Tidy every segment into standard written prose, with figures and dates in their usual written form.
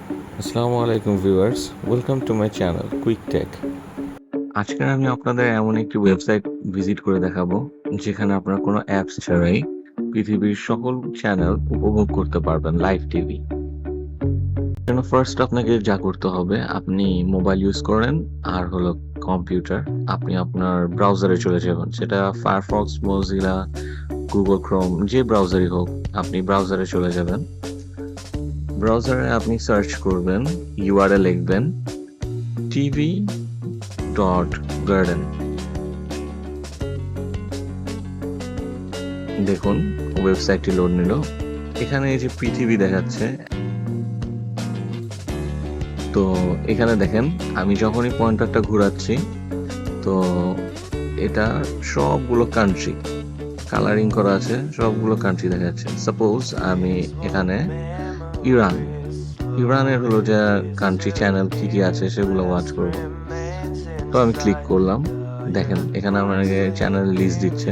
আসসালামু আলাইকুম viewers, welcome to my channel Quick Tech. আজকে আমি আপনাদের এমন একটি ওয়েবসাইট ভিজিট করে দেখাবো যেখানে আপনারা কোনো অ্যাপস ছাড়াই পৃথিবীর সকল চ্যানেল উপভোগ করতে পারবেন লাইভ টিভি। জন্য ফার্স্ট আপনাকে যা করতে হবে, আপনি মোবাইল ইউজ করেন আর হলো কম্পিউটার, আপনি আপনার ব্রাউজারে চলে যাবেন, সেটা ফায়ারফক্স, মজিলা, গুগল ক্রোম, যে ব্রাউজারই হোক, আপনি ব্রাউজারে চলে যাবেন। ব্রাউজারে আপনি সার্চ করবেন, ইউআরএল লিখবেন tv.garden। দেখুন ওয়েবসাইটটি লোড নিল। এখানে এই যে পৃথিবী দেখাচ্ছে, তো এখানে দেখেন আমি যখনই পয়েন্টারটা ঘোরাচ্ছি, তো এটা সবগুলো কান্ট্রি কালারিং করা আছে, সবগুলো কান্ট্রি দেখাচ্ছে। সাপোজ আমি এখানে ইরানের হলো যে কান্ট্রি চ্যানেল কি কি আছে সেগুলো ওয়াচ করব। তো আমি ক্লিক করলাম, দেখেন এখানে আমাকে চ্যানেল লিস্ট দিচ্ছে।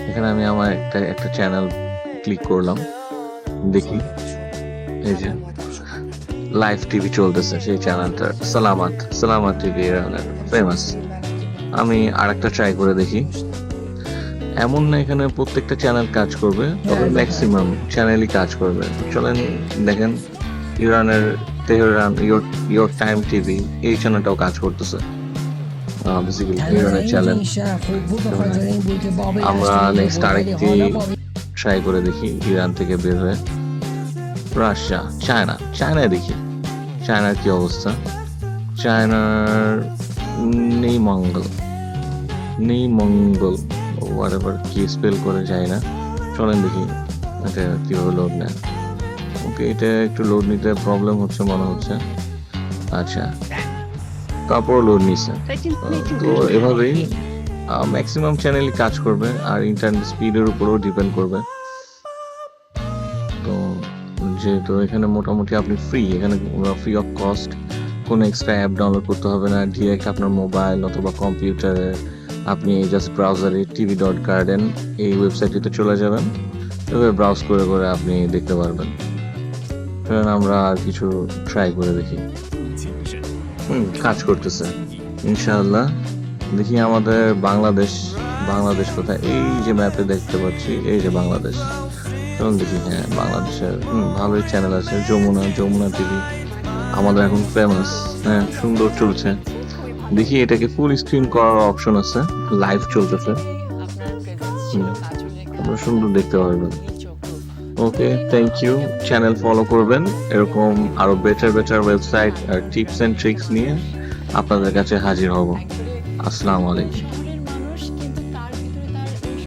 এখানে আমি আমার একটা চ্যানেল ক্লিক করলাম, দেখি এই যে লাইভ টিভি চলতেছে, সেই চ্যানেলটা সালামাত টিভি, ইরানের ফেমাস। আমি আরেকটা ট্রাই করে দেখি। এমন না এখানে প্রত্যেকটা চ্যানেল কাজ করবে, তবে ম্যাক্সিমাম চ্যানেলই কাজ করবে। চলেন দেখেন, ইরানের তেহরান ইয়োর টাইম টিভি, এই চ্যানেলটাও কাজ করতেছে। ইরানের চ্যানেল। আমরা নেক্সট আরেকটি ট্রাই করে দেখি, ইরান থেকে বের হয়ে রাশিয়া, চায়নায় দেখি চায়নার কি অবস্থা। চায়নার নেই মঙ্গল হোয়াটএভার কি স্পেল করে যায় না। চলেন দেখি এটা কিভাবে লোড নেয়। ওকে, এটা একটু লোড নিতে প্রবলেম হচ্ছে মনে হচ্ছে। আচ্ছা, তারপর লোড নিচ্ছে। তো এভাবেই ম্যাক্সিমাম চ্যানেলই কাজ করবে, আর ইন্টারনেট স্পিডের উপরেও ডিপেন্ড করবে। তো যেহেতু এখানে মোটামুটি আপনি এখানে ফ্রি অফ কস্ট, কোনো এক্সট্রা অ্যাপ ডাউনলোড করতে হবে না। ডিরেক্ট আপনার মোবাইল অথবা কম্পিউটারে আপনি জাস্ট ব্রাউজারে tv.garden এই ওয়েবসাইটটিতে চলে যাবেন, এভাবে ব্রাউজ করে করে আপনি দেখতে পারবেন। আমরা আর কিছু ট্রাই করে দেখি। কাজ করতেছে ইনশাআল্লাহ। দেখি আমাদের বাংলাদেশ কোথায়, এই যে ম্যাপে দেখতে পাচ্ছি, এই যে বাংলাদেশ। চলুন দেখি। হ্যাঁ, বাংলাদেশের ভালোই চ্যানেল আছে, যমুনা টিভি আমাদের এখন ফেমাস। হ্যাঁ, সুন্দর চলছে। দেখি এটাকে ফুল স্ক্রিন করার অপশন আছে, লাইভ চলতেছে, আমরা সুন্দর দেখতে পারবেন। Okay, thank you. Channel follow করবেন, এরকম আরো বেটার ওয়েবসাইট আর টিপস এন্ড ট্রিক্স নিয়ে আপনাদের কাছে হাজির হব। আসসালামু আলাইকুম।